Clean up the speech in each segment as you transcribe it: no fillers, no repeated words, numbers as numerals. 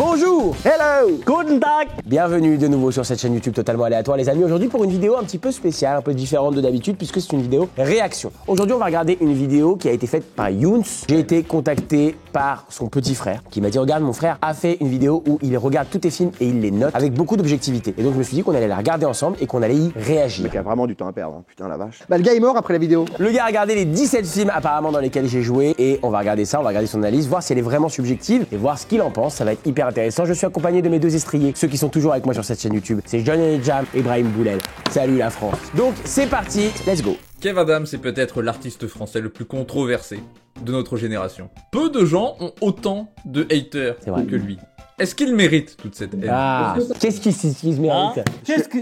Bonjour. Hello. Guten Tag. Bienvenue de nouveau sur cette chaîne YouTube totalement aléatoire les amis. Aujourd'hui pour une vidéo un petit peu spéciale, un peu différente de d'habitude puisque c'est une vidéo réaction. Aujourd'hui on va regarder une vidéo qui a été faite par Younes. J'ai été contacté par son petit frère qui m'a dit regarde mon frère a fait une vidéo où il regarde tous tes films et il les note avec beaucoup d'objectivité. Et donc je me suis dit qu'on allait la regarder ensemble et qu'on allait y réagir. Le mec a vraiment du temps à perdre, hein. Putain la vache. Bah le gars est mort après la vidéo. Le gars a regardé les 17 films apparemment dans lesquels j'ai joué et on va regarder ça, on va regarder son analyse, voir si elle est vraiment subjective et voir ce qu'il en pense. Ça va être hyper intéressant. Je suis accompagné de mes deux estriers, ceux qui sont toujours avec moi sur cette chaîne YouTube. C'est Johnny Jam et Brahim Boulel. Salut la France. Donc c'est parti, let's go. Kev Adams est peut-être l'artiste français le plus controversé de notre génération. Peu de gens ont autant de haters que lui. Est-ce qu'il mérite toute cette haine? Qu'est-ce qu'il se mérite?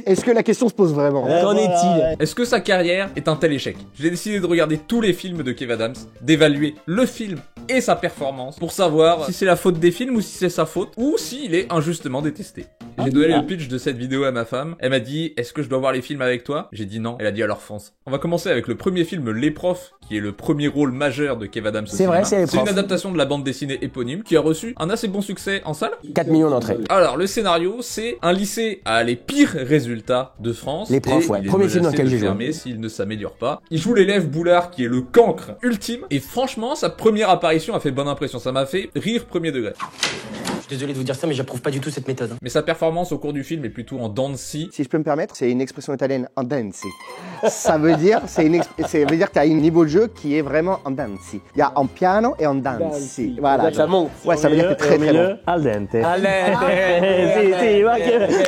Est-ce que la question se pose vraiment? Qu'en est-il? Est-ce que sa carrière est un tel échec? J'ai décidé de regarder tous les films de Kev Adams, d'évaluer le film et sa performance pour savoir si c'est la faute des films ou si c'est sa faute ou s'il est injustement détesté. J'ai donné le pitch de cette vidéo à ma femme. Elle m'a dit « Est-ce que je dois voir les films avec toi ?» J'ai dit non. Elle a dit alors fonce. On va commencer avec le premier film Les Profs, qui est le premier rôle majeur de Kev Adams au cinéma. C'est vrai, c'est Les Profs. C'est une adaptation de la bande dessinée éponyme qui a reçu un assez bon succès en salle. 4 millions d'entrées. Alors le scénario, c'est un lycée à les pires résultats de France. Les Profs, ouais. Premier film dans lequel j'ai joué. S'il ne s'améliore pas. Il joue l'élève Boulard qui est le cancre ultime. Et franchement, sa première apparition a fait bonne impression. Ça m'a fait rire premier degré. Je suis désolé de vous dire ça, mais j'approuve pas du tout cette méthode. Mais sa performance au cours du film est plutôt en dents de scie. Si je peux me permettre, c'est une expression italienne, en danse. Ça veut dire, ça veut dire que tu as un niveau de jeu qui est vraiment en danse. Il y a en piano et en danse. Voilà. Ça monte. Ouais, ça veut dire que c'est très très bon. Al dente.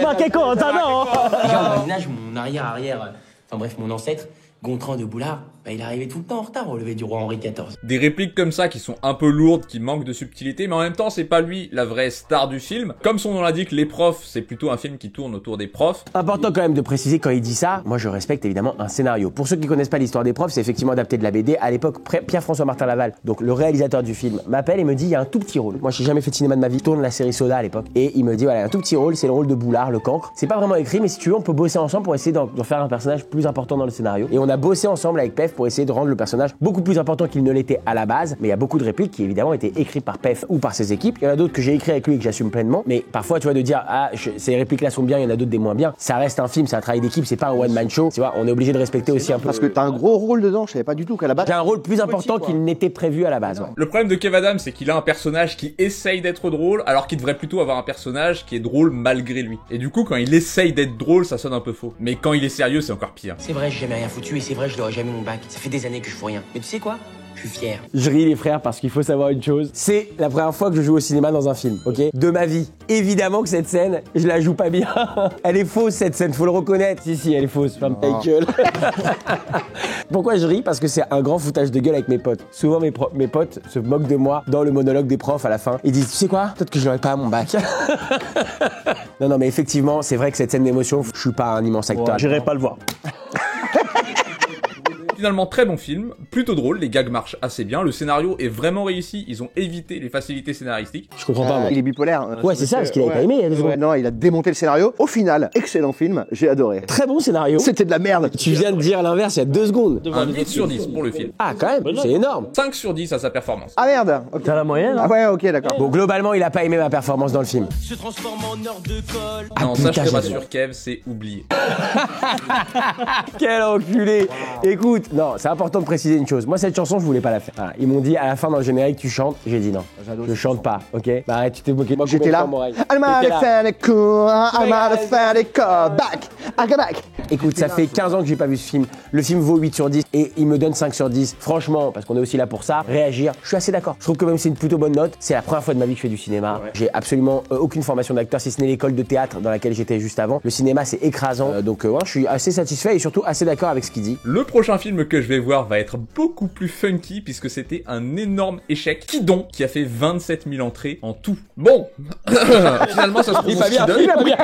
Ma che cosa, no? Déjà, au Moyen-Âge, mon arrière-arrière, enfin bref, mon ancêtre, Gontran de Boulard, bah, il arrivait tout le temps en retard au lever du roi Henri XIV. Des répliques comme ça qui sont un peu lourdes, qui manquent de subtilité, mais en même temps c'est pas lui la vraie star du film. Comme son nom l'indique, Les Profs, c'est plutôt un film qui tourne autour des profs. Important quand même de préciser quand il dit ça, moi je respecte évidemment un scénario. Pour ceux qui connaissent pas l'histoire des profs, c'est effectivement adapté de la BD. À l'époque, Pierre-François Martin Laval, donc le réalisateur du film, m'appelle et me dit il y a un tout petit rôle. Moi j'ai jamais fait de cinéma de ma vie, je tourne la série Soda à l'époque. Et il me dit voilà, un tout petit rôle, c'est le rôle de Boulard, le cancre. C'est pas vraiment écrit, mais si tu veux, on peut bosser ensemble pour essayer d'en faire un personnage plus important dans le scénario. Et on a bossé ensemble avec Pef pour essayer de rendre le personnage beaucoup plus important qu'il ne l'était à la base, mais il y a beaucoup de répliques qui évidemment étaient écrites par Pef ou par ses équipes. Il y en a d'autres que j'ai écrit avec lui et que j'assume pleinement, mais parfois tu vois de dire ces répliques là sont bien, il y en a d'autres des moins bien. Ça reste un film, c'est un travail d'équipe, c'est pas un one man show. Tu vois, on est obligé de respecter aussi un peu. Parce que t'as un gros rôle dedans, je savais pas du tout qu'à la base. J'ai un rôle plus important qu'il n'était prévu à la base. Ouais. Le problème de Kev Adams, c'est qu'il a un personnage qui essaye d'être drôle, alors qu'il devrait plutôt avoir un personnage qui est drôle malgré lui. Et du coup, quand il essaye d'être drôle, ça sonne un peu faux. Mais quand il est sérieux, c'est encore pire. C'est vrai, j'ai jamais rien foutu et c'est vrai, je n'aurai jamais mon bac. Ça fait des années que je fous rien. Mais tu sais quoi? Je suis fier. Je ris les frères parce qu'il faut savoir une chose, c'est la première fois que je joue au cinéma dans un film, ok? De ma vie. Évidemment que cette scène, je la joue pas bien. Elle est fausse cette scène, faut le reconnaître. Si, elle est fausse, ferme ta gueule. Pourquoi je ris? Parce que c'est un grand foutage de gueule avec mes potes. Souvent mes potes se moquent de moi dans le monologue des profs à la fin. Ils disent, tu sais quoi? Peut-être que je l'aurais pas à mon bac. Non, mais effectivement, c'est vrai que cette scène d'émotion, je suis pas un immense acteur. J'irai pas le voir. Finalement, très bon film, plutôt drôle, les gags marchent assez bien, le scénario est vraiment réussi, ils ont évité les facilités scénaristiques. Je comprends pas, moi. Il est bipolaire. Ouais, c'est ça, parce qu'il avait pas aimé. Non, il a démonté le scénario. Au final, excellent film, j'ai adoré. Très bon scénario. C'était de la merde. Tu viens de dire l'inverse il y a 2 secondes. Un 8 sur 10 pour le film. Ah, quand même, c'est énorme. 5 sur 10 à sa performance. Ah merde. Okay. T'as la moyenne, hein? Ah ouais, ok, d'accord. Bon, globalement, il a pas aimé ma performance dans le film. Se transforme en heure de colle. Non, putain, ça je te j'ai rassure Kev, c'est oublié. Quel enculé. Écoute, non, c'est important de préciser une chose. Moi, cette chanson, je voulais pas la faire. Voilà. Ils m'ont dit à la fin dans le générique, tu chantes. J'ai dit non. Je chante pas, ok? Bah arrête, tu t'es moqué de moi. J'étais là. I'm a fan of cool, I'm a fan of cool, back, I got back. Écoute, ça fait 15 ans que j'ai pas vu ce film. Le film vaut 8 sur 10 et il me donne 5 sur 10. Franchement, parce qu'on est aussi là pour ça, réagir, je suis assez d'accord. Je trouve que même c'est une plutôt bonne note. C'est la première fois de ma vie que je fais du cinéma. J'ai absolument aucune formation d'acteur, si ce n'est l'école de théâtre dans laquelle j'étais juste avant. Le cinéma, c'est écrasant. Donc ouais, je suis assez satisfait et surtout assez d'accord avec ce qu'il dit. Le prochain film que je vais voir va être beaucoup plus funky puisque c'était un énorme échec. Kidon, qui a fait 27 000 entrées en tout. Bon, finalement ça se trouve Il va bien, il va bien.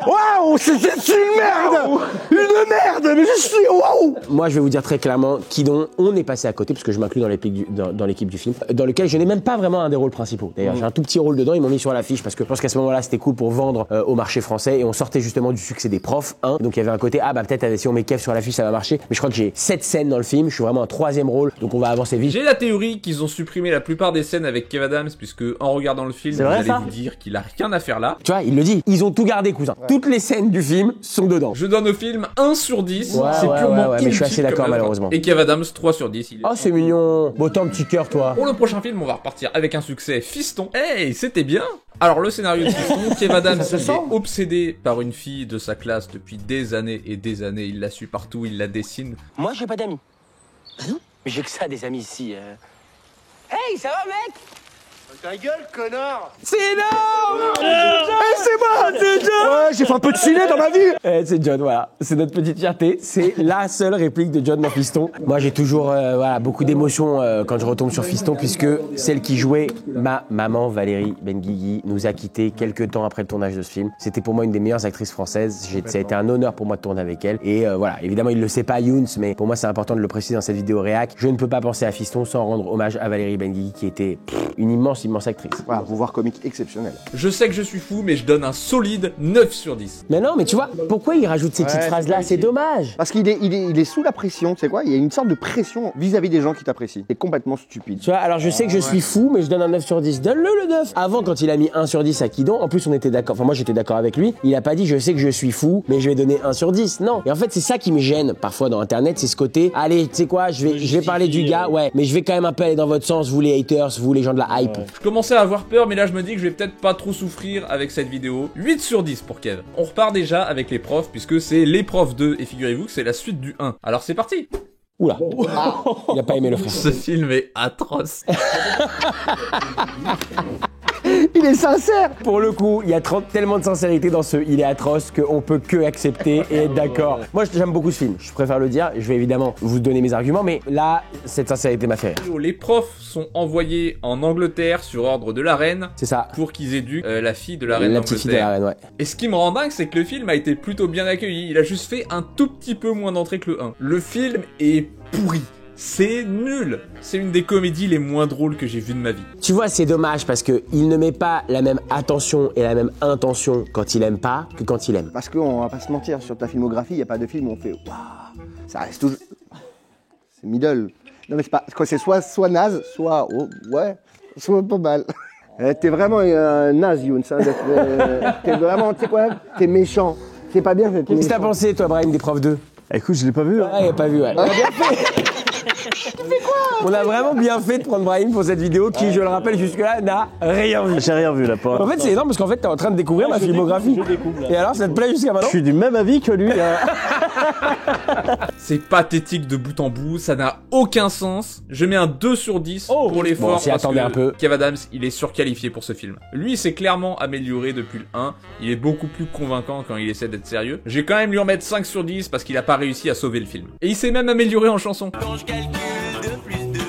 Waouh, c'est une merde. Une merde, mais je suis... Waouh. Moi, je vais vous dire très clairement, Kidon, on est passé à côté, parce que je m'inclus dans l'équipe du film, dans lequel je n'ai même pas vraiment un des rôles principaux. D'ailleurs, j'ai un tout petit rôle dedans, ils m'ont mis sur l'affiche, parce que je pense qu'à ce moment-là, c'était cool pour vendre au marché français, et on sortait justement du succès des profs, hein. Donc il y avait un côté, ah bah peut-être si on met Kev sur l'affiche, ça va marcher. Mais je crois que j'ai 7 scènes dans le film, je suis vraiment un 3e rôle, donc on va avancer vite. J'ai la théorie qu'ils ont supprimé la plupart des scènes avec Kev Adams, puisque en regardant le film, C'est vous vrai, allez ça vous dire qu'il a rien à faire là. Tu vois, il le dit, ils ont tout gardé, cousin. Toutes les scènes du film sont dedans. Je donne au film 1 sur 10, Ouais, c'est purement mais je suis assez inutile d'accord, comme œuvre. malheureusement. Et Kev Adams 3 sur 10. Oh, c'est mignon. Bon, t'as un petit cœur, toi. Pour le prochain film, on va repartir avec un succès Fiston. Hey, c'était bien. Alors le scénario de Fiston, Kev Adams il est obsédé par une fille de sa classe depuis des années et des années. Il la suit partout, il la dessine. Moi, j'ai pas d'amis. Mais j'ai que ça, des amis ici. Hey, ça va, mec? Ta gueule, connard. C'est énorme. C'est moi, c'est John. Ouais, j'ai fait un peu de ciné dans ma vie. C'est John, voilà. C'est notre petite fierté. C'est la seule réplique de John dans Fiston. Moi, j'ai toujours voilà, beaucoup d'émotions quand je retombe sur Fiston, puisque celle qui jouait ma maman, Valérie Benguigui, nous a quittés quelques temps après le tournage de ce film. C'était pour moi une des meilleures actrices françaises. Ça a été un honneur pour moi de tourner avec elle. Et voilà, évidemment, il le sait pas, Younes, mais pour moi, c'est important de le préciser dans cette vidéo réac. Je ne peux pas penser à Fiston sans rendre hommage à Valérie Benguigui, qui était une immense actrice. Voilà, pouvoir comique exceptionnel. Je sais que je suis fou, mais je donne un solide 9 sur 10. Mais non, mais tu vois, pourquoi il rajoute ces petites phrases-là? C'est dommage. Parce qu'il est sous la pression, tu sais quoi? Il y a une sorte de pression vis-à-vis des gens qui t'apprécient. C'est complètement stupide. Tu vois, alors je sais que je suis fou, mais je donne un 9 sur 10. Donne-le le 9. Avant, quand il a mis 1 sur 10 à Kidon, en plus on était d'accord, enfin moi j'étais d'accord avec lui, il a pas dit je sais que je suis fou, mais je vais donner 1 sur 10. Non. Et en fait, c'est ça qui me gêne parfois dans Internet, c'est ce côté, allez, tu sais quoi, je vais parler du gars, ouais, mais je vais quand même un peu aller dans votre sens, vous les haters, vous les gens de la hype. Je commençais à avoir peur, mais là je me dis que je vais peut-être pas trop souffrir avec cette vidéo. 8 sur 10 pour Kev. On repart déjà avec les profs, puisque c'est les profs 2, et figurez-vous que c'est la suite du 1. Alors c'est parti. Oula. Il a pas aimé le frère. Ce film est atroce. Il est sincère. Pour le coup, il y a tellement de sincérité dans ce il est atroce qu'on peut que accepter et être d'accord. Moi, j'aime beaucoup ce film, je préfère le dire. Je vais évidemment vous donner mes arguments, mais là, cette sincérité m'a fait rire. Les profs sont envoyés en Angleterre sur ordre de la reine. C'est ça. Pour qu'ils éduquent la fille de la reine La petite fille de la reine, ouais. Et ce qui me rend dingue, c'est que le film a été plutôt bien accueilli. Il a juste fait un tout petit peu moins d'entrées que le 1. Le film est pourri. C'est nul. C'est une des comédies les moins drôles que j'ai vues de ma vie. Tu vois, c'est dommage parce que il ne met pas la même attention et la même intention quand il aime pas que quand il aime. Parce qu'on va pas se mentir, sur ta filmographie, il n'y a pas de film où on fait waouh, ça reste toujours. C'est middle. Non, mais c'est pas. C'est soit naze, soit. Oh, ouais, soit pas mal. T'es vraiment naze, Younes. Hein, t'es vraiment. Tu sais quoi? T'es méchant. C'est pas bien. Qu'est-ce que t'as pensé, toi, Brahim, des profs 2? Écoute, je l'ai pas vu. Hein. Ouais, il a pas vu, ouais. On a bien fait. On a vraiment bien fait de prendre Brahim pour cette vidéo qui, je le rappelle, jusque-là, n'a rien vu. J'ai rien vu là. En fait, c'est énorme parce qu'en fait, t'es en train de découvrir ma filmographie. Je découvre, là. Et alors, ça te plaît jusqu'à maintenant? Je suis du même avis que lui. C'est pathétique de bout en bout, ça n'a aucun sens. Je mets un 2 sur 10 pour l'effort. Bon, s'y parce attendait que un peu. Kev Adams, il est surqualifié pour ce film. Lui, il s'est clairement amélioré depuis le 1. Il est beaucoup plus convaincant quand il essaie d'être sérieux. J'ai quand même lui en mettre 5 sur 10 parce qu'il a pas réussi à sauver le film. Et il s'est même amélioré en chanson. Quand je calcule 2 plus 2,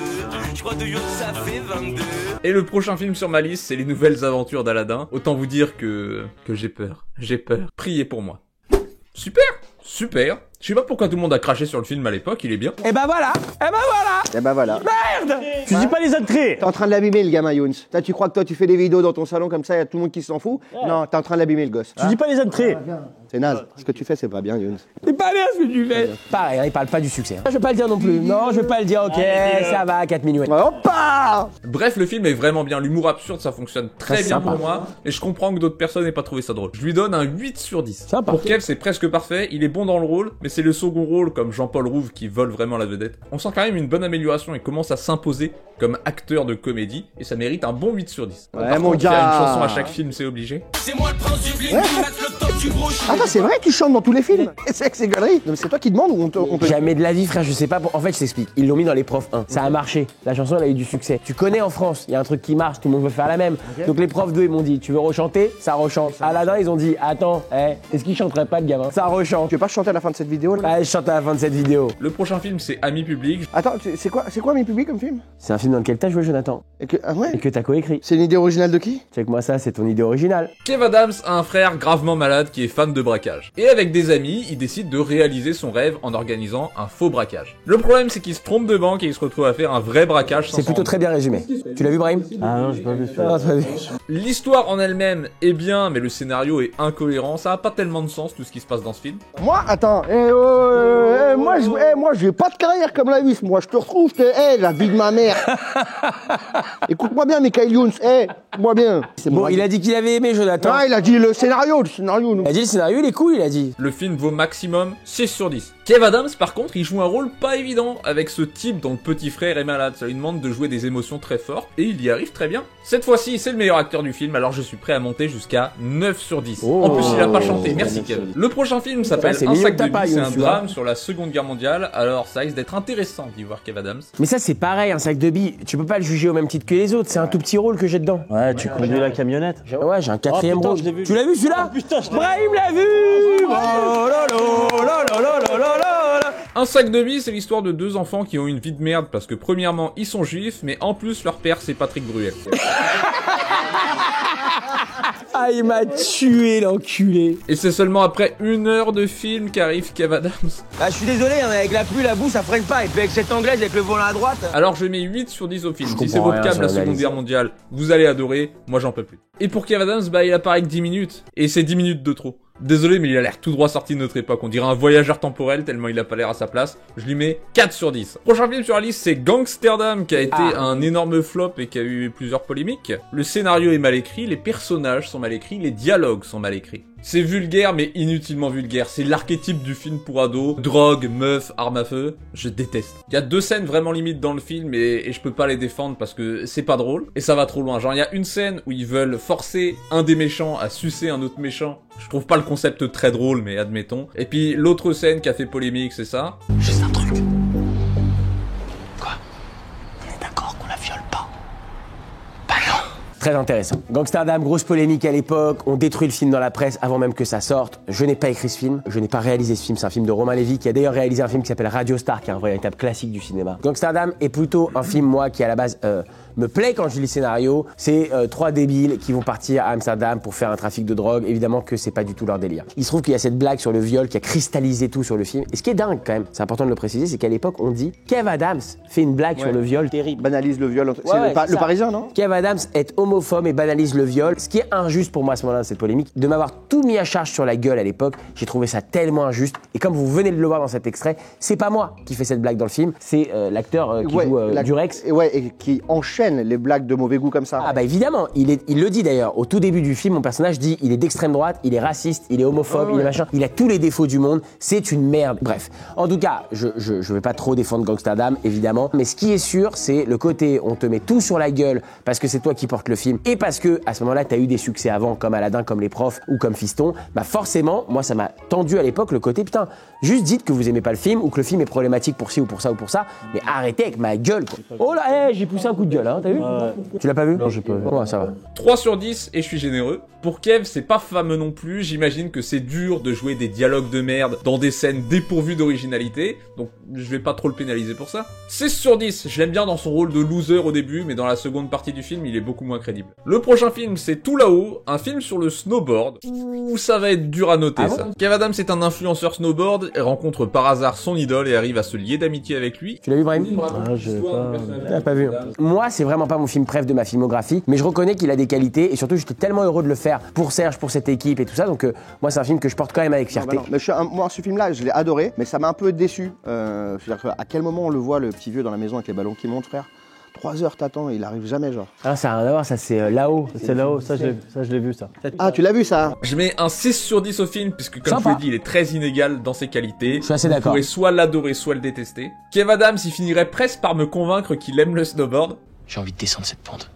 je crois toujours que ça fait 22. Et le prochain film sur ma liste, c'est les nouvelles aventures d'Aladin. Autant vous dire que j'ai peur. J'ai peur. Priez pour moi. Super. Super. Je sais pas pourquoi tout le monde a craché sur le film à l'époque, il est bien. Et bah voilà. Et bah voilà. Merde. Tu dis pas les entrées. T'es en train de l'abîmer, le gamin, Younes. Tu crois que toi, tu fais des vidéos dans ton salon comme ça, il y a tout le monde qui s'en fout? Non, t'es en train de l'abîmer, le gosse. Tu dis pas les entrées. C'est naze. Ce que tu fais, c'est pas bien, Younes. C'est pas bien ce que tu fais. Pareil, hein, il parle pas du succès. Je vais pas le dire non plus. Non, je vais pas le dire. Ok, ça va, 4 millions. Hoppa! Bref, le film est vraiment bien. L'humour absurde, ça fonctionne très C'est bien sympa. pour moi. Et je comprends que d'autres personnes n'aient pas trouvé ça drôle. Je lui donne un 8 sur 10. Sympa. Pour Kev, c'est presque parfait. Il est bon dans le rôle, mais c'est le second rôle, comme Jean-Paul Rouve, qui vole vraiment la vedette. On sent quand même une bonne amélioration et commence à s'imposer comme acteur de comédie. Et ça mérite un bon 8 sur 10. Ouais, Par mon contre, faire gars. une chanson à chaque film, c'est obligé. C'est moi le prince du bling, qui mate le top du gros chien. Attends, c'est vrai que tu chantes dans tous les films? C'est que c'est galerie. Non, mais c'est toi qui demandes ou on te. Jamais de la vie, frère, je sais pas. En fait, je t'explique. Ils l'ont mis dans les profs 1. Ça a marché. La chanson, elle a eu du succès. Tu connais en France, il y a un truc qui marche, tout le monde veut faire la même. Donc les profs 2, ils m'ont dit, tu veux rechanter? Ça rechante. Aladin, ils ont dit, attends, est-ce qu'il chanterait pas le gamin? Ça rechante. Tu veux pas chanter à la fin de cette vidéo là? Allez, je chante à la fin de cette vidéo. Le prochain film, c'est Ami Public. Attends, c'est quoi mes publics comme film? C'est un film dans lequel t'as joué, Jonathan. Ah ouais? Et que t'as coécrit. C'est une idée originale de qui? Check-moi ça, c'est ton idée originale. Kev Adams a un frère gravement malade qui est fan de braquage. Et avec des amis, il décide de réaliser son rêve en organisant un faux braquage. Le problème, c'est qu'il se trompe de banque et il se retrouve à faire un vrai braquage sans C'est plutôt très bien résumé. Tu l'as vu, Brahim? Ah non, j'ai pas vu ça. Ah, très bien. L'histoire en elle-même est bien, mais le scénario est incohérent, ça a pas tellement de sens tout ce qui se passe dans ce film. Moi, attends, moi, j'ai pas de carrière comme la vis. Moi, je te retrouve, la vie de ma mère. Écoute-moi bien, Michael Youn, écoute-moi bien. Bon, il a dit qu'il avait aimé, Jonathan. Ah, il a dit le scénario, Il a dit le scénario, il est cool, il a dit. Le film vaut maximum 6 sur 10. Kev Adams, par contre, il joue un rôle pas évident avec ce type dont le petit frère est malade. Ça lui demande de jouer des émotions très fortes et il y arrive très bien. Cette fois-ci, c'est le meilleur acteur du film, alors je suis prêt à monter jusqu'à 9 sur 10. Oh. En plus, il a pas chanté. Merci Kev. Le prochain film s'appelle c'est Un mignon sac que de t'as pas, billes, c'est un Youn, celui-là. drame sur la Seconde Guerre mondiale, alors ça risque d'être intéressant d'y voir Kev Adams. Mais ça, c'est pareil, un sac de billes. Tu peux pas le juger au même titre que les autres. C'est un tout petit rôle que j'ai dedans. Ouais, tu conduis la camionnette. Ouais, j'ai un quatrième putain, rôle. je l'ai vu. Tu l'as vu celui-là? Oh, putain, je l'ai vu. Brahim l'a vu. Oh là là là là là là là là. Un sac de billes, c'est l'histoire de deux enfants qui ont une vie de merde parce que premièrement, ils sont juifs, mais en plus, leur père, c'est Patrick Bruel. Ah, il m'a tué, l'enculé. Et c'est seulement après 1 heure de film qu'arrive Kev Adams. Ah, je suis désolé, hein, avec la pluie, la boue, ça freine pas. Et puis avec cette anglaise, avec le volant à droite. Alors je mets 8 sur 10 au film. Si comprends c'est votre rien cas de sur la l'analyse. Seconde Guerre mondiale, vous allez adorer, moi j'en peux plus. Et pour Kev Adams, bah il apparaît que 10 minutes. Et c'est 10 minutes de trop. Désolé, mais il a l'air tout droit sorti de notre époque. On dirait un voyageur temporel tellement il a pas l'air à sa place. Je lui mets 4 sur 10. Prochain film sur la liste, c'est Gangsterdam, qui a été un énorme flop et qui a eu plusieurs polémiques. Le scénario est mal écrit, les personnages sont mal écrits, les dialogues sont mal écrits. C'est vulgaire, mais inutilement vulgaire. C'est l'archétype du film pour ados. Drogue, meuf, arme à feu. Je déteste. Il y a 2 scènes vraiment limites dans le film et je peux pas les défendre parce que c'est pas drôle. Et ça va trop loin. Genre, il y a une scène où ils veulent forcer un des méchants à sucer un autre méchant. Je trouve pas le concept très drôle, mais admettons. Et puis, l'autre scène qui a fait polémique, c'est ça. Juste un truc. Quoi? On est d'accord qu'on la viole pas? Bah non. Très intéressant. Gangsterdam, grosse polémique à l'époque. On détruit le film dans la presse avant même que ça sorte. Je n'ai pas écrit ce film. Je n'ai pas réalisé ce film. C'est un film de Romain Lévy qui a d'ailleurs réalisé un film qui s'appelle Radio Star, qui est un véritable classique du cinéma. Gangsterdam est plutôt un film, moi, qui à la base me plaît quand je lis le scénario. C'est 3 débiles qui vont partir à Amsterdam pour faire un trafic de drogue. Évidemment que c'est pas du tout leur délire. Il se trouve qu'il y a cette blague sur le viol qui a cristallisé tout sur le film. Et ce qui est dingue quand même, c'est important de le préciser, c'est qu'à l'époque on dit Kev Adams fait une blague sur le viol terrible. Banalise le viol. C'est Ouais, le c'est ça. Parisien, non? Kev Adams est homophobe et banalise le viol. Ce qui est injuste pour moi à ce moment-là, cette polémique, de m'avoir tout mis à charge sur la gueule à l'époque. J'ai trouvé ça tellement injuste. Et comme vous venez de le voir dans cet extrait, c'est pas moi qui fais cette blague dans le film, c'est l'acteur qui joue Durex. Et qui enchaîne les blagues de mauvais goût comme ça. Ah bah évidemment, il le dit d'ailleurs. Au tout début du film, mon personnage dit il est d'extrême droite, il est raciste, il est homophobe, il est machin, il a tous les défauts du monde, c'est une merde. Bref, en tout cas, je vais pas trop défendre Gangsterdam, évidemment, mais ce qui est sûr, c'est le côté on te met tout sur la gueule parce que c'est toi qui portes le film et parce que à ce moment-là, t'as eu des succès avant comme Aladdin, comme Les Profs ou comme Fiston, bah forcément, moi ça m'a tendu à l'époque le côté putain, juste dites que vous aimez pas le film ou que le film est problématique pour ci ou pour ça ou pour ça, mais arrêtez avec ma gueule quoi. Oh là, j'ai poussé un coup de gueule, hein, t'as vu? Tu l'as pas vu? Non, j'ai pas vu. Ouais, ça va. 3 sur 10 et je suis généreux. Pour Kev, c'est pas fameux non plus, j'imagine que c'est dur de jouer des dialogues de merde dans des scènes dépourvues d'originalité, donc je vais pas trop le pénaliser pour ça. 6 sur 10, je l'aime bien dans son rôle de loser au début, mais dans la seconde partie du film, il est beaucoup moins crédible. Le prochain film, c'est Tout là-haut, un film sur le snowboard, où ça va être dur à noter ça. Kev Adams est un influenceur snowboard, et rencontre par hasard son idole et arrive à se lier d'amitié avec lui. Tu l'as vu, Brahim? Ah, j'ai pas. T'as pas vu. Moi, c'est vraiment pas mon film préf de ma filmographie, mais je reconnais qu'il a des qualités et surtout, j'étais tellement heureux de le faire pour Serge, pour cette équipe et tout ça. Donc, moi, c'est un film que je porte quand même avec fierté. Bah non, mais moi, ce film-là, je l'ai adoré, mais ça m'a un peu déçu. C'est-à-dire à quel moment on le voit, le petit vieux dans la maison avec les ballons qui montent, frère? 3 heures t'attends, il arrive jamais, genre. Ah, ça a rien à voir, ça c'est là-haut. C'est là-haut, ça je l'ai vu ça. Ah, tu l'as vu ça? Je mets un 6 sur 10 au film, puisque comme Sympa. je l'ai dit, il est très inégal dans ses qualités. Je suis assez Vous d'accord. pourrez soit l'adorer, soit le détester. Kev Adams, il finirait presque par me convaincre qu'il aime le snowboard. J'ai envie de descendre cette pente.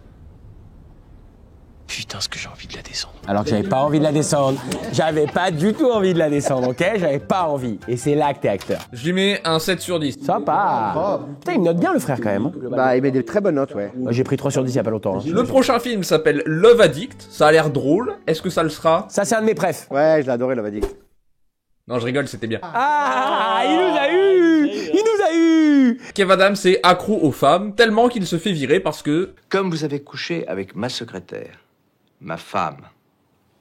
Putain, ce que j'ai envie de la descendre. Alors que j'avais pas envie de la descendre. J'avais pas du tout envie de la descendre, ok? J'avais pas envie. Et c'est là que t'es acteur. Je lui mets un 7 sur 10. Sympa. Putain, il me note bien le frère quand même. Hein. Bah, il met des très bonnes notes, ouais. Moi, j'ai pris 3 sur 10 il y a pas longtemps. Hein. Le prochain film s'appelle Love Addict. Ça a l'air drôle. Est-ce que ça le sera? Ça, c'est un de mes préfs. Ouais, je l'ai adoré, Love Addict. Non, je rigole, c'était bien. Ah, il nous a eu! Il nous a eu! Kev Adams est accro aux femmes, tellement qu'il se fait virer parce que... Comme vous avez couché avec ma secrétaire, ma femme,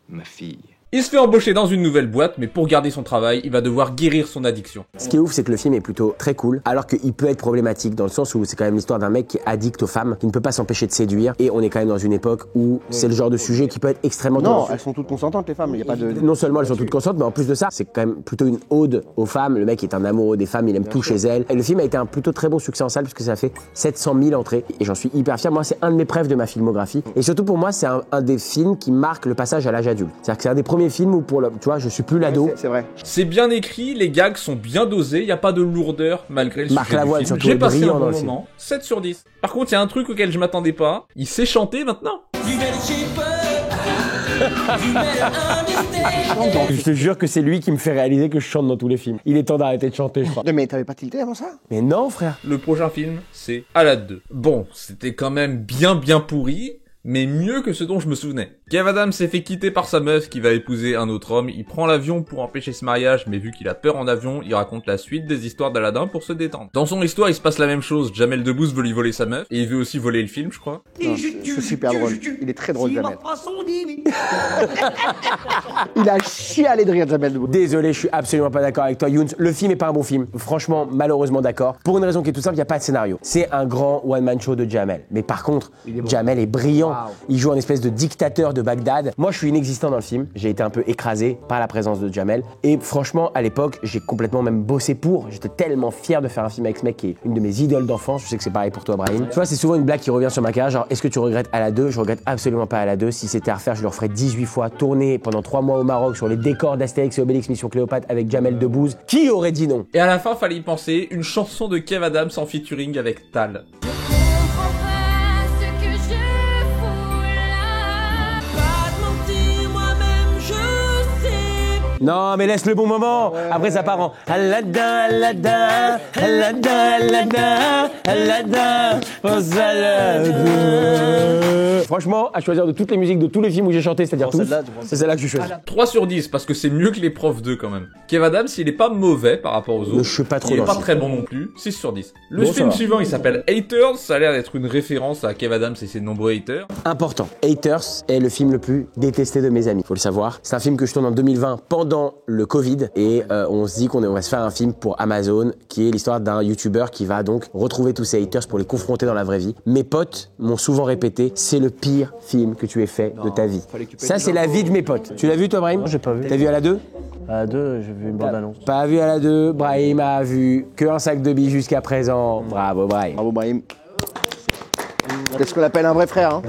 ma fille, Il se fait embaucher dans une nouvelle boîte, mais pour garder son travail, il va devoir guérir son addiction. Ce qui est ouf, c'est que le film est plutôt très cool, alors qu'il peut être problématique dans le sens où c'est quand même l'histoire d'un mec qui est addict aux femmes, qui ne peut pas s'empêcher de séduire, et on est quand même dans une époque où c'est le genre de sujet qui peut être extrêmement Non, tendu. elles sont toutes consentantes, les femmes. Il y a pas de. Non seulement elles sont toutes consentantes, mais en plus de ça, c'est quand même plutôt une ode aux femmes. Le mec est un amoureux des femmes, il aime tout chez elles. Et le film a été un plutôt très bon succès en salle, puisque ça a fait 700 000 entrées, et j'en suis hyper fier. Moi, c'est un de mes préfs de ma filmographie, et surtout pour moi, c'est un des films qui marque le passage à l'âge adulte. C'est-à-dire que c'est un des premiers films où, tu vois, je suis plus l'ado. C'est vrai. C'est bien écrit, les gags sont bien dosés, il y a pas de lourdeur malgré le Marc sujet Lavoine, du film. surtout, J'ai est passé brillant un dans bon le film. moment, 7 sur 10. Par contre, il y a un truc auquel je m'attendais pas, il sait chanter maintenant. Je te jure que c'est lui qui me fait réaliser que je chante dans tous les films. Il est temps d'arrêter de chanter, je crois. Non, mais t'avais pas tilté avant ça? Mais non, frère. Le prochain film, c'est Aladdin 2. Bon, c'était quand même bien pourri, mais mieux que ce dont je me souvenais. Kev Adams s'est fait quitter par sa meuf qui va épouser un autre homme, il prend l'avion pour empêcher ce mariage, mais vu qu'il a peur en avion, il raconte la suite des histoires d'Aladin pour se détendre. Dans son histoire, il se passe la même chose, Jamel Debbouze veut lui voler sa meuf, et il veut aussi voler le film, je crois. Non, c'est super drôle. Il est très drôle, Jamel. Il a chialé de rire, Jamel Debbouze. Désolé, je suis absolument pas d'accord avec toi, Younes. Le film est pas un bon film. Franchement, malheureusement d'accord. Pour une raison qui est tout simple, il n'y a pas de scénario. C'est un grand one-man show de Jamel. Mais par contre, Jamel est brillant. Wow. Il joue un espèce de dictateur de Bagdad. Moi, je suis inexistant dans le film. J'ai été un peu écrasé par la présence de Jamel. Et franchement, à l'époque, j'ai complètement même bossé pour. J'étais tellement fier de faire un film avec ce mec qui est une de mes idoles d'enfance. Je sais que c'est pareil pour toi, Brahim. Tu vois, c'est souvent une blague qui revient sur ma carrière. Genre, est-ce que tu regrettes Aladdin 2? Je regrette absolument pas Aladdin 2. Si c'était à refaire, je le referais 18 fois. Tourner pendant 3 mois au Maroc sur les décors d'Astérix et Obélix Mission Cléopâtre avec Jamel Debbouze. Qui aurait dit non? Et à la fin, fallait y penser, une chanson de Kev Adams en featuring avec Tal. Non, mais laisse le bon moment. Après, ça part en Aladdin, Aladdin, Aladdin, Aladdin, Aladdin, aux Aladdin. Franchement, à choisir de toutes les musiques de tous les films où j'ai chanté, c'est-à-dire tous, c'est celle-là que je choisis. 3 sur 10, parce que c'est mieux que les profs 2 quand même. Kev Adams, il est pas mauvais par rapport aux autres. Je suis pas trop il est dans pas le très bon non plus. 6 sur 10. Le Bon, ça film va. suivant, il s'appelle Haters. Ça a l'air d'être une référence à Kev Adams et ses nombreux haters. Important. Haters est le film le plus détesté de mes amis, faut le savoir. C'est un film que je tourne en 2020 pendant le Covid et on se dit qu'on va se faire un film pour Amazon qui est l'histoire d'un YouTuber qui va donc retrouver tous ces haters pour les confronter dans la vraie vie. Mes potes m'ont souvent répété, c'est le pire film que tu aies fait de ta vie. Ça, c'est la vie de mes potes. Tu l'as vu toi, Brahim? Non, j'ai pas vu. T'as vu Aladdin 2? À 2, j'ai vu une bande-annonce. Pas vu Aladdin 2, Brahim a vu que un sac de billes jusqu'à présent. Bravo, Brahim. Bravo, Brahim. C'est ce qu'on appelle un vrai frère. Hein.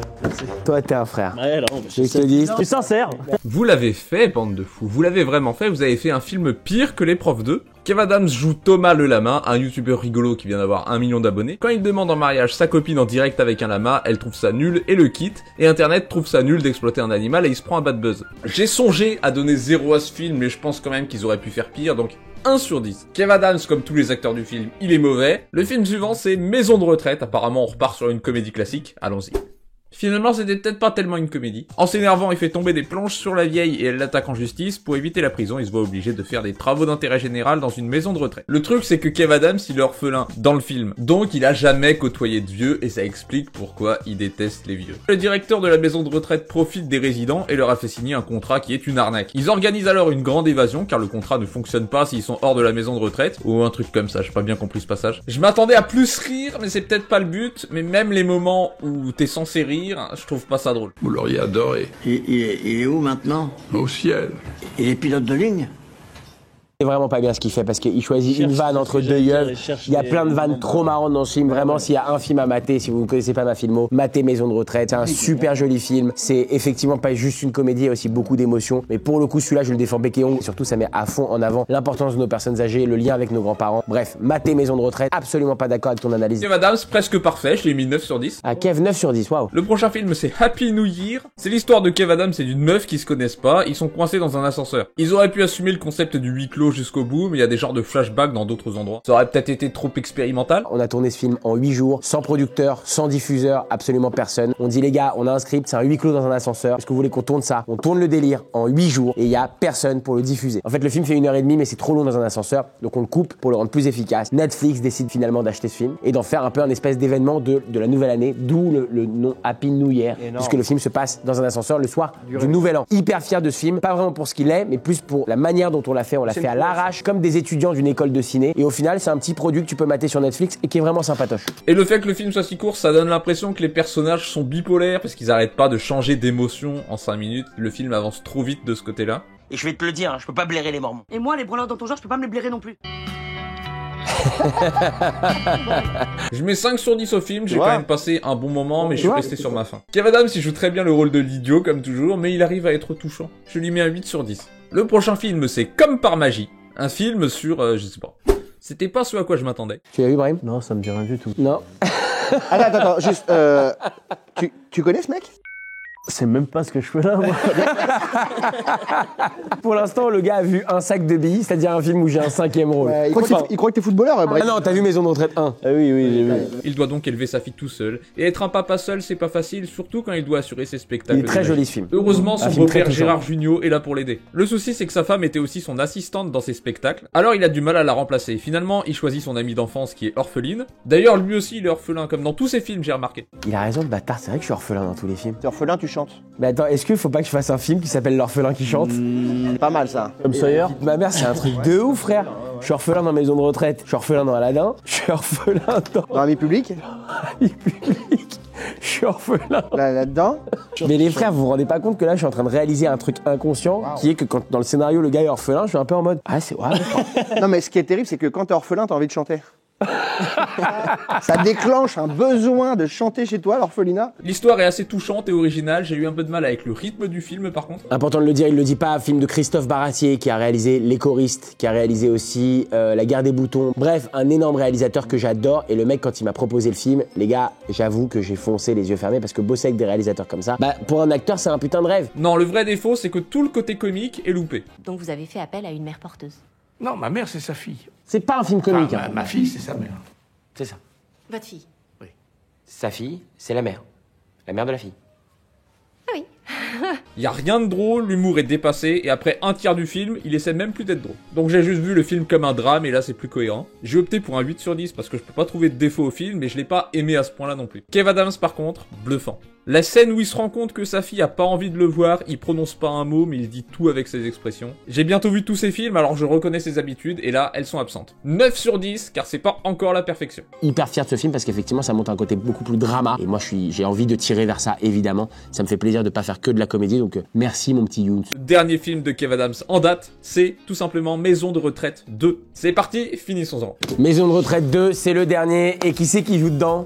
Toi, t'es un frère. Ouais, non, Je te dis. je suis sincère. Vous l'avez fait, bande de fous. Vous l'avez vraiment fait. Vous avez fait un film pire que les profs 2. Kev Adams joue Thomas le lama, un youtubeur rigolo qui vient d'avoir 1 million d'abonnés. Quand il demande en mariage sa copine en direct avec un lama, elle trouve ça nul et le quitte. Et internet trouve ça nul d'exploiter un animal et il se prend un bad buzz. J'ai songé à donner 0 à ce film, mais je pense quand même qu'ils auraient pu faire pire, donc 1 sur 10. Kev Adams, comme tous les acteurs du film, il est mauvais. Le film suivant, c'est Maison de retraite. Apparemment, on repart sur une comédie classique. Allons-y. Finalement, c'était peut-être pas tellement une comédie. En s'énervant, il fait tomber des planches sur la vieille et elle l'attaque en justice. Pour éviter la prison, il se voit obligé de faire des travaux d'intérêt général dans une maison de retraite. Le truc, c'est que Kev Adams, il est orphelin dans le film. Donc, il a jamais côtoyé de vieux et ça explique pourquoi il déteste les vieux. Le directeur de la maison de retraite profite des résidents et leur a fait signer un contrat qui est une arnaque. Ils organisent alors une grande évasion car le contrat ne fonctionne pas s'ils sont hors de la maison de retraite. Ou un truc comme ça, j'ai pas bien compris ce passage. Je m'attendais à plus rire, mais c'est peut-être pas le but. Mais même les moments où t'es censé rire, je trouve pas ça drôle. Vous l'auriez adoré. Il est où maintenant? Au ciel. Il est pilote de ligne? C'est vraiment pas bien ce qu'il fait parce qu'il choisit une vanne entre deux yeux. Il y a plein de vannes trop marrantes dans ce film. Vraiment, s'il y a un film à mater, si vous ne connaissez pas ma filmo, matez Maison de retraite. C'est un super joli film. C'est effectivement pas juste une comédie, il y a aussi beaucoup d'émotions. Mais pour le coup, celui-là, je le défends bec et ongle. Surtout, ça met à fond en avant l'importance de nos personnes âgées, le lien avec nos grands-parents. Bref, matez Maison de retraite. Absolument pas d'accord avec ton analyse. Kev Adams, presque parfait, je l'ai mis 9 sur 10. Ah, Kev, 9 sur 10, waouh. Le prochain film, c'est Happy New Year. C'est l'histoire de Kev Adams et d'une meuf qui se connaissent pas. Ils sont coincés dans un ascenseur. Ils auraient pu assumer le concept du huis clos philo jusqu'au bout, mais il y a des genres de flashbacks dans d'autres endroits. Ça aurait peut-être été trop expérimental. On a tourné ce film en 8 jours, sans producteur, sans diffuseur, absolument personne. On dit les gars, on a un script, c'est un huis clos dans un ascenseur. Est-ce que vous voulez qu'on tourne ça? On tourne le délire en 8 jours et il y a personne pour le diffuser. En fait, le film fait 1h30, mais c'est trop long dans un ascenseur, donc on le coupe pour le rendre plus efficace. Netflix décide finalement d'acheter ce film et d'en faire un peu un espèce d'événement de la nouvelle année, d'où le nom Happy New Year, puisque le film se passe dans un ascenseur le soir du Nouvel An. Hyper fier de ce film, pas vraiment pour ce qu'il est, mais plus pour la manière dont on l'a fait. On l'a fait à l'arrache, comme des étudiants d'une école de ciné. Et au final, c'est un petit produit que tu peux mater sur Netflix et qui est vraiment sympatoche. Et le fait que le film soit si court, ça donne l'impression que les personnages sont bipolaires, parce qu'ils arrêtent pas de changer d'émotion en 5 minutes. Le film avance trop vite de ce côté-là. Et je vais te le dire, hein, je peux pas blairer les Mormons. Et moi, les branleurs dans ton genre, je peux pas me les blairer non plus. Je mets 5 sur 10 au film, j'ai quand même passé un bon moment, mais je suis resté sur ma faim. Kev Adams, il joue très bien le rôle de l'idiot, comme toujours, mais il arrive à être touchant. Je lui mets un 8 sur 10. Le prochain film, c'est Comme par magie. Un film sur, je sais pas. C'était pas ce à quoi je m'attendais. Tu l'as vu, Brahim? Non, ça me dit rien du tout. Non. Attends, juste, tu connais ce mec? C'est même pas ce que je fais là, moi. Pour l'instant, le gars a vu un sac de billes, c'est-à-dire un film où j'ai un 5e rôle. Il croit que t'es footballeur, Ah non, t'as vu Maison de retraite 1? Ah oui, j'ai vu. Il doit donc élever sa fille tout seul. Et être un papa seul, c'est pas facile, surtout quand il doit assurer ses spectacles. Il est très de joli magie. ce film. Heureusement, son film très beau-père touchant. Gérard Jugnot est là pour l'aider. Le souci, c'est que sa femme était aussi son assistante dans ses spectacles. Alors il a du mal à la remplacer. Finalement, il choisit son amie d'enfance qui est orpheline. D'ailleurs, lui aussi, il est orphelin, comme dans tous ses films, j'ai remarqué. Il a raison, le bâtard, c'est vrai que je suis orphelin dans tous les films. T'es orphelin, tu chantes. Mais attends, est-ce qu'il faut pas que je fasse un film qui s'appelle L'orphelin qui chante? C'est pas mal ça. Comme Sawyer. Ma mère, c'est un truc de ouf, frère. Je suis orphelin dans Maison de retraite, je suis orphelin dans Aladdin, je suis orphelin dans Dans la vie publique, la vie publique, je suis orphelin. là-dedans. Mais les frères, vous vous rendez pas compte que là, je suis en train de réaliser un truc inconscient qui est que quand dans le scénario, le gars est orphelin, je suis un peu en mode ah, c'est ouais, d'accord. Non mais ce qui est terrible, c'est que quand t'es orphelin, t'as envie de chanter. Ça déclenche un besoin de chanter chez toi, l'orphelinat. L'histoire est assez touchante et originale. J'ai eu un peu de mal avec le rythme du film, par contre. Important de le dire, il le dit pas, film de Christophe Baratier qui a réalisé Les choristes, qui a réalisé aussi La guerre des boutons. Bref, un énorme réalisateur que j'adore. Et le mec, quand il m'a proposé le film, les gars, j'avoue que j'ai foncé les yeux fermés parce que bosser avec des réalisateurs comme ça, bah pour un acteur, c'est un putain de rêve. Non, le vrai défaut, c'est que tout le côté comique est loupé. Donc vous avez fait appel à une mère porteuse. Non, ma mère, c'est sa fille. C'est pas un film comique. Enfin, ma fille, c'est sa mère. C'est ça. Votre fille. Sa fille, c'est la mère. La mère de la fille. Y a rien de drôle, l'humour est dépassé, et après un tiers du film, il essaie même plus d'être drôle. Donc j'ai juste vu le film comme un drame, et là c'est plus cohérent. J'ai opté pour un 8 sur 10 parce que je peux pas trouver de défaut au film, mais je l'ai pas aimé à ce point-là non plus. Kev Adams par contre, bluffant. La scène où il se rend compte que sa fille a pas envie de le voir, il prononce pas un mot, mais il dit tout avec ses expressions. J'ai bientôt vu tous ses films, alors je reconnais ses habitudes, et là, elles sont absentes. 9 sur 10, car c'est pas encore la perfection. Hyper fier de ce film parce qu'effectivement ça montre un côté beaucoup plus drama et moi j'ai envie de tirer vers ça évidemment. Ça me fait plaisir de pas faire que de la comédie donc merci mon petit Younes. Le dernier film de Kev Adams en date, c'est tout simplement Maison de retraite 2. C'est parti, finissons-en. Maison de retraite 2, c'est le dernier et qui c'est qui joue dedans?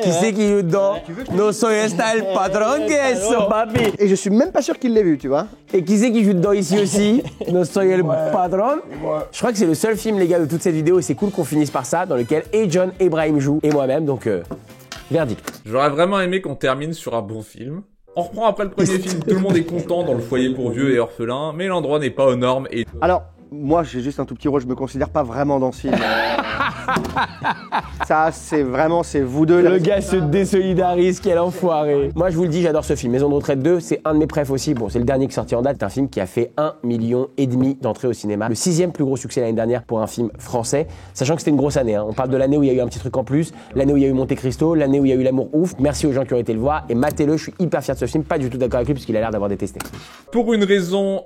Qui c'est qui joue dedans? No soy esta el patron que eso papi. Et je suis même pas sûr qu'il l'ait vu, tu vois. Et qui c'est qui joue dedans ici aussi? No soy el patron. Je crois que c'est le seul film les gars de toute cette vidéo et c'est cool qu'on finisse par ça dans lequel et John et Brahim jouent et moi-même donc verdict. J'aurais vraiment aimé qu'on termine sur un bon film. On reprend après le premier film, tout le monde est content dans le foyer pour vieux et orphelins, mais l'endroit n'est pas aux normes et... Alors, moi j'ai juste un tout petit rôle, je me considère pas vraiment dans ce film. Ça, c'est vraiment, c'est vous deux. Le gars se désolidarise, quel enfoiré. Moi, je vous le dis, j'adore ce film. Maison de retraite 2, c'est un de mes préfs aussi. Bon, c'est le dernier qui est sorti en date. C'est un film qui a fait 1,5 million d'entrées au cinéma. Le 6e plus gros succès l'année dernière pour un film français. Sachant que c'était une grosse année. Hein. On parle de l'année où il y a eu un petit truc en plus, l'année où il y a eu Monte Cristo, l'année où il y a eu L'amour ouf. Merci aux gens qui ont été le voir et matez-le. Je suis hyper fier de ce film. Pas du tout d'accord avec lui parce qu'il a l'air d'avoir détesté. Pour une raison,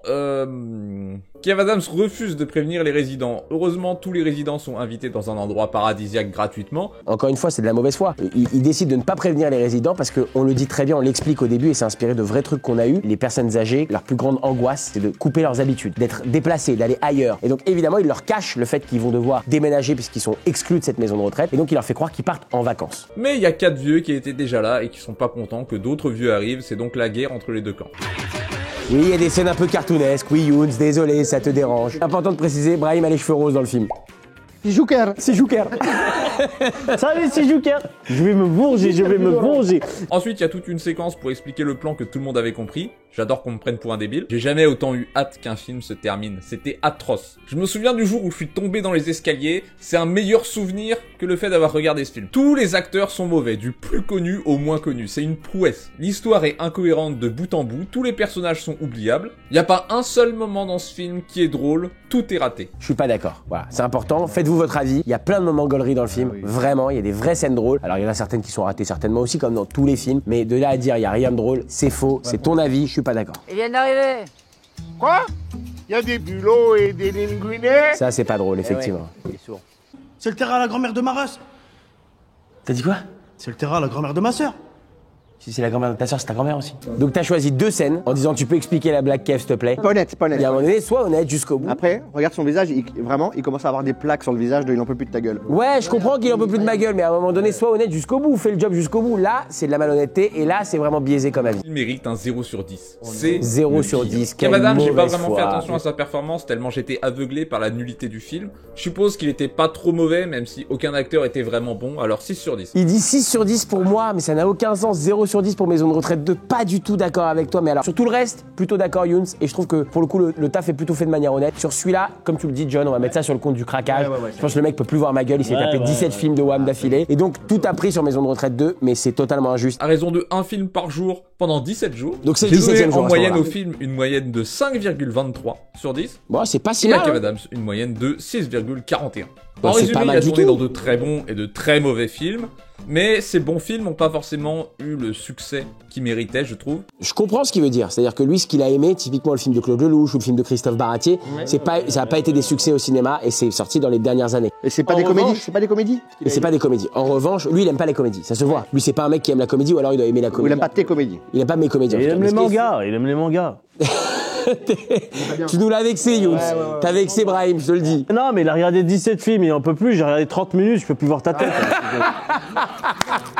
Kev Adams refuse de prévenir les résidents. Heureusement, tous les résidents sont invités dans un endroit paradisiaque gratuitement. Encore une fois, c'est de la mauvaise foi. Il décide de ne pas prévenir les résidents parce qu'on le dit très bien, on l'explique au début et c'est inspiré de vrais trucs qu'on a eu. Les personnes âgées, leur plus grande angoisse, c'est de couper leurs habitudes, d'être déplacés, d'aller ailleurs. Et donc évidemment, il leur cache le fait qu'ils vont devoir déménager puisqu'ils sont exclus de cette maison de retraite. Et donc il leur fait croire qu'ils partent en vacances. Mais il y a 4 vieux qui étaient déjà là et qui sont pas contents que d'autres vieux arrivent. C'est donc la guerre entre les deux camps. Oui, il y a des scènes un peu cartoonesques. Oui, Younes, désolé, ça te dérange. Important de préciser, Brahim a les cheveux roses dans le film. C'est Joker. C'est Joker. Salut, c'est Joker. Je vais me venger, je vais me venger. Ensuite, il y a toute une séquence pour expliquer le plan que tout le monde avait compris. J'adore qu'on me prenne pour un débile. J'ai jamais autant eu hâte qu'un film se termine. C'était atroce. Je me souviens du jour où je suis tombé dans les escaliers. C'est un meilleur souvenir que le fait d'avoir regardé ce film. Tous les acteurs sont mauvais, du plus connu au moins connu. C'est une prouesse. L'histoire est incohérente de bout en bout. Tous les personnages sont oubliables. Y a pas un seul moment dans ce film qui est drôle. Tout est raté. Je suis pas d'accord. Voilà, c'est important. Faites-vous votre avis. Il y a plein de moments gaulerie dans le film. Vraiment, il y a des vraies scènes drôles. Alors il y en a certaines qui sont ratées certainement aussi, comme dans tous les films. Mais de là à dire il y a rien de drôle, c'est faux. C'est ton avis. Je suis pas d'accord. Ils viennent d'arriver. Quoi? Il y a des bulots et des linguinés? Ça, c'est pas drôle, effectivement. C'est le terrain à la grand-mère de Maras. T'as dit quoi? C'est le terrain à la grand-mère de ma sœur. Si c'est la grand-mère de ta soeur, c'est ta grand-mère aussi. Donc t'as choisi 2 scènes en disant tu peux expliquer la blague Kev, s'il te plaît. Pas honnête, pas honnête. Et à un moment donné, sois honnête jusqu'au bout. Après, regarde son visage, il commence à avoir des plaques sur le visage de il en peut plus de ta gueule. Ouais, je comprends qu'il en peut plus de ma gueule, mais à un moment donné, sois honnête jusqu'au bout, fais le job jusqu'au bout. Là, c'est de la malhonnêteté et là, c'est vraiment biaisé comme avis. Il mérite un 0 sur 10. C'est 0 le sur pire. 10. Kev Adams, j'ai pas mauvaise vraiment fait foi. attention à sa performance tellement j'étais aveuglé par la nullité du film. Je suppose qu'il était pas trop mauvais, même si aucun acteur était vraiment bon, alors 6 sur 10. Il dit 6 sur 10 pour moi, mais ça n'a aucun sens. 0 sur 10 pour Maison de retraite 2, pas du tout d'accord avec toi. Mais alors, sur tout le reste, plutôt d'accord, Younes. Et je trouve que pour le coup, le taf est plutôt fait de manière honnête. Sur celui-là, comme tu le dis, John, on va mettre ça sur le compte du craquage. Je pense que le mec peut plus voir ma gueule. Il s'est tapé 17 films de Wham d'affilée. Et donc, tout a pris sur Maison de retraite 2, mais c'est totalement injuste. À raison de un film par jour pendant 17 jours. Donc c'est le J'ai donné 17e jour en à ce moyenne moment-là. au film une moyenne de 5,23 sur 10. Bon, c'est pas si Et à mal. Kev hein. Adams, une moyenne de 6,41. Bah, En c'est résumé, pas il mal a du tourné tout. dans de très bons et de très mauvais films, mais ces bons films n'ont pas forcément eu le succès qu'ils méritaient, je trouve. Je comprends ce qu'il veut dire. C'est-à-dire que lui, ce qu'il a aimé, typiquement le film de Claude Lelouch ou le film de Christophe Baratier, ça a pas été des succès au cinéma et c'est sorti dans les dernières années. Et c'est pas des comédies? C'est pas des comédies? Et c'est pas des comédies. En revanche, lui, il aime pas les comédies. Ça se voit. Lui, c'est pas un mec qui aime la comédie ou alors il doit aimer la Ou comédie. il aime pas tes comédies? Il aime pas mes comédies. en Il tout cas. aime Mais les ce qui est- mangas, il aime les mangas. Tu nous l'as vexé, Younes. T'as vexé Brahim, je te le dis. Non, mais il a regardé 17 films, il en peut plus, j'ai regardé 30 minutes, je peux plus voir ta tête.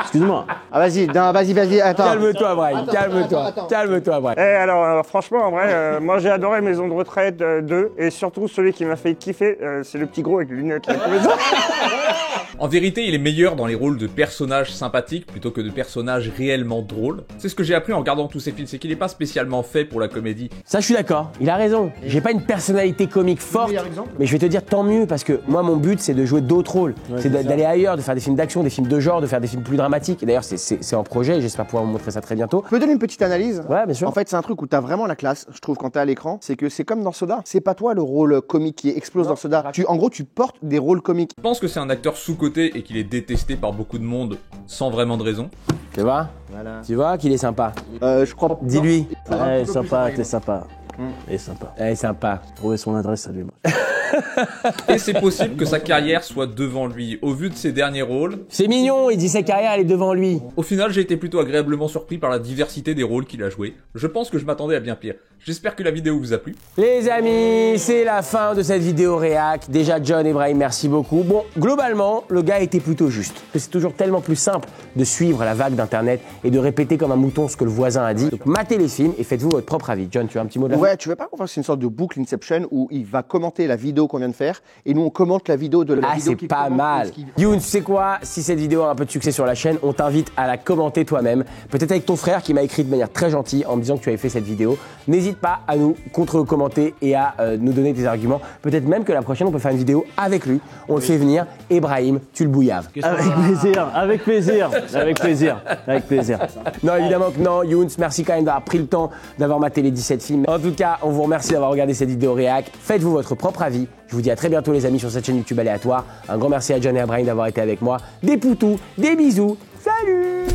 Excuse-moi. Ah vas-y, non, vas-y, attends. Calme-toi, Brahim. Calme-toi. Calme-toi, Brahim. Alors, franchement, en vrai, moi j'ai adoré Maison de retraite 2 et surtout celui qui m'a fait kiffer, c'est le petit gros avec les lunettes. En vérité, il est meilleur dans les rôles de personnages sympathiques plutôt que de personnages réellement drôles. C'est ce que j'ai appris en regardant tous ces films, c'est qu'il est pas spécialement fait pour la comédie. Ça, je suis d'accord. Il a raison. J'ai pas une personnalité comique forte, mais je vais te dire tant mieux parce que moi, mon but, c'est de jouer d'autres rôles. C'est d'aller ailleurs, de faire des films d'action, des films de genre, de faire des films plus dramatiques. Et d'ailleurs, c'est en projet et j'espère pouvoir vous montrer ça très bientôt. Je peux donner une petite analyse? Ouais, bien sûr. En fait, c'est un truc où t'as vraiment la classe, je trouve, quand t'es à l'écran. C'est que c'est comme dans Soda. C'est pas toi le rôle comique qui explose dans Soda. En gros, tu portes des rôles comiques. Je pense que c'est un acteur sous-coté et qu'il est détesté par beaucoup de monde sans vraiment de raison. Tu vois? Tu vois qu'il est sympa. Je crois pas. Dis-lui. Ouais, sympa, t'es sympa. Et sympa. Elle est sympa. Trouver son adresse, salut moi. Et c'est possible que sa carrière soit devant lui, au vu de ses derniers rôles. C'est mignon, il dit sa carrière, elle est devant lui. Au final, j'ai été plutôt agréablement surpris par la diversité des rôles qu'il a joués. Je pense que je m'attendais à bien pire. J'espère que la vidéo vous a plu. Les amis, c'est la fin de cette vidéo réac. Déjà, John et Brahim, merci beaucoup. Bon, globalement, le gars était plutôt juste. C'est toujours tellement plus simple de suivre la vague d'internet et de répéter comme un mouton ce que le voisin a dit. Donc, matez les films et faites-vous votre propre avis. John, tu as un petit mot de la fin? Ouais, tu veux pas qu'on fasse une sorte de boucle Inception où il va commenter la vidéo qu'on vient de faire et nous on commente la vidéo de la Ah, vidéo c'est qu'il pas commente, mal. ce qu'il- Youn, tu sais quoi? Si cette vidéo a un peu de succès sur la chaîne, on t'invite à la commenter toi-même. Peut-être avec ton frère qui m'a écrit de manière très gentille en me disant que tu avais fait cette vidéo. N'hésite pas à nous contre-commenter et à nous donner tes arguments. Peut-être même que la prochaine, on peut faire une vidéo avec lui. On le fait venir. Et Brahim, tu le bouillaves. Avec plaisir, avec plaisir, avec plaisir, avec plaisir. Non, évidemment que non. Younes, merci quand même d'avoir pris le temps d'avoir maté les 17 films. En tout cas, on vous remercie d'avoir regardé cette vidéo réac. Faites-vous votre propre avis. Je vous dis à très bientôt les amis sur cette chaîne YouTube aléatoire. Un grand merci à John et à Brahim d'avoir été avec moi. Des poutous, des bisous. Salut!